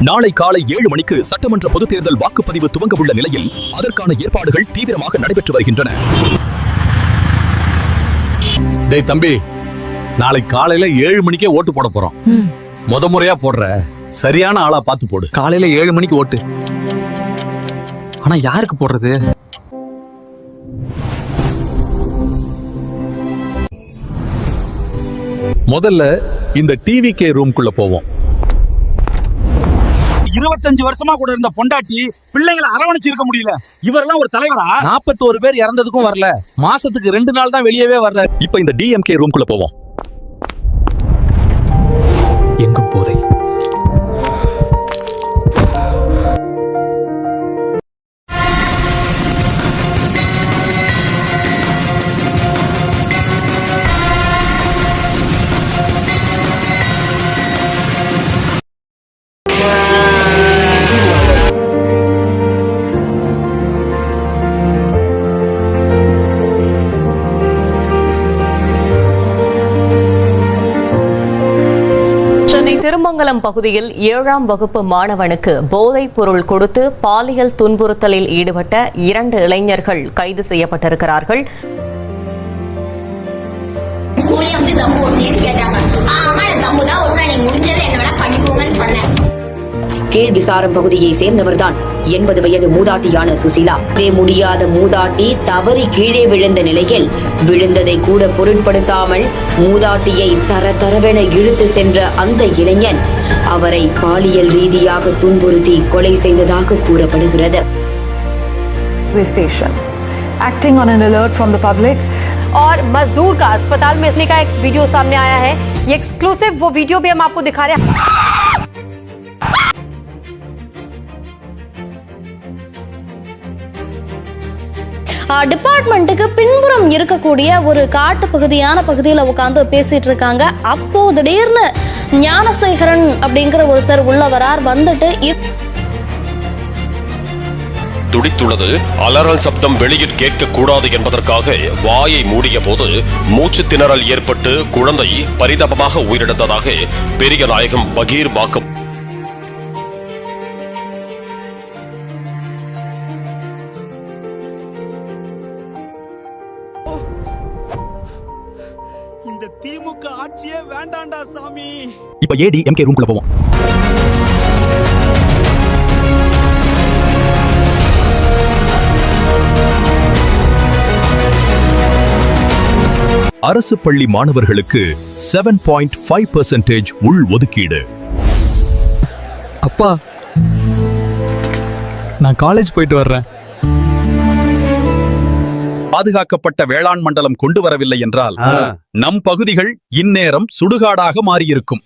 நாளை காலை 7 மணிக்கு சட்டமன்ற பொதுத் தேர்தல் வாக்குப்பதிவு துவங்க உள்ள நிலையில் அதற்கான ஏற்பாடுகள் தீவிரமாக நடைபெற்று வருகின்றன. டேய் தம்பி, நாளை காலையில 7 மணிக்கே ஓட்டு போட போறோம். முறையா போடுற, சரியான ஆளா பார்த்து போடு. காலையில 7 மணிக்கு ஓட்டு. ஆனா யாருக்கு போடுறது? முதல்ல இந்த டிவிகே ரூம்குள்ள போவோம். 25 வருஷமா கூட இருந்த பொண்டாட்டி பிள்ளைங்களை அரவணைச்சு இருக்க முடியல. இவரெல்லாம் ஒரு தலைவரா? 41 பேர் இறந்ததுக்கும் வரல. மாசத்துக்கு 2 நாள் தான் வெளியவே வர்ற. இப்ப இந்த டிஎம்கே ரூம்குள்ள போவோம். எங்கும் போதை. திருமங்கலம் பகுதியில் 7ஆம் வகுப்பு மாணவனுக்கு போதைப் பொருள் கொடுத்து பாலியல் துன்புறுத்தலில் ஈடுபட்ட 2 இளைஞர்கள் கைது செய்யப்பட்டிருக்கிறார்கள். கீழ் விசாரம் பகுதியை சேர்ந்தவர்தான் 80 வயது மூதாட்டியான சுசிலா. முடியாத மூதாட்டி தவறி கீழே விழுந்த நிலையில் விழுந்ததை கூட பொருட்படுத்தாமல் மூதாட்டியை தரதரவென இழுத்து சென்ற அந்த இளைஞன் அவரை பாலியல் ரீதியாக துன்புறுத்தி கொலை செய்ததாக கூறப்படுகிறது. Acting on an alert from the public. और मजदूर का अस्पताल में इसने का एक वीडियो सामने आया है. ये एक्सक्लूसिव वो वीडियो भी हम आपको दिखा रहे हैं. டிபார்ட்மெண்ட்டுக்கு பின்புறம் இருக்கக்கூடிய ஒரு காட்டு பகுதியான பகுதியில் உட்காந்து பேசிட்டு இருக்காங்க. அப்போ திடீர்னு ஞானசேகரன் அப்படிங்கிற ஒருத்தர் உள்ள வரார். வந்துட்டு துடித்துள்ளது. அலறல் சப்தம் வெளியில் கேட்க கூடாது என்பதற்காக வாயை மூடிய போது மூச்சு திணறல் ஏற்பட்டு குழந்தை பரிதாபமாக உயிரிழந்ததாக பெரிய நாயகம் பகீர் வாக்கு. இந்த திமுக ஆட்சியே வேண்டாண்டா சாமி. இப்ப ஏடிஎம்கே ரூம்குள்ள போவோம். அரசு பள்ளி மாணவர்களுக்கு 7.5% உள் ஒதுக்கீடு. அப்பா, நான் காலேஜ் போயிட்டு வர்றேன். பாதுகாக்கப்பட்ட வேளாண் மண்டலம் கொண்டு வரவில்லை என்றால் நம் பகுதிகள் இந்நேரம் சுடுகாடாக மாறியிருக்கும்.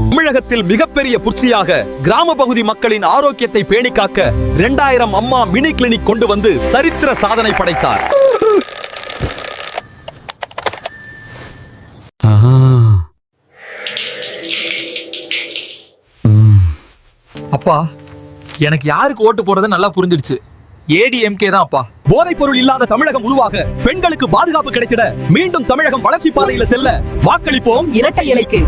தமிழகத்தில் மிகப்பெரிய புரட்சியாக கிராம பகுதி மக்களின் ஆரோக்கியத்தை பேணி காக்க 2000 அம்மா மினி கிளினிக் கொண்டு வந்து சரித்திர சாதனை படைத்தார். அப்பா, எனக்கு யாருக்கு ஓட்டு போறது நல்லா புரிஞ்சிடுச்சு. ஏடிஎம்கே தான் அப்பா. போதைப் பொருள் இல்லாத தமிழகம் உருவாக, பெண்களுக்கு பாதுகாப்பு கிடைத்திட, மீண்டும் தமிழகம் வளர்ச்சி பாதையில செல்ல வாக்களிப்போம் இரட்டை இலைக்கு.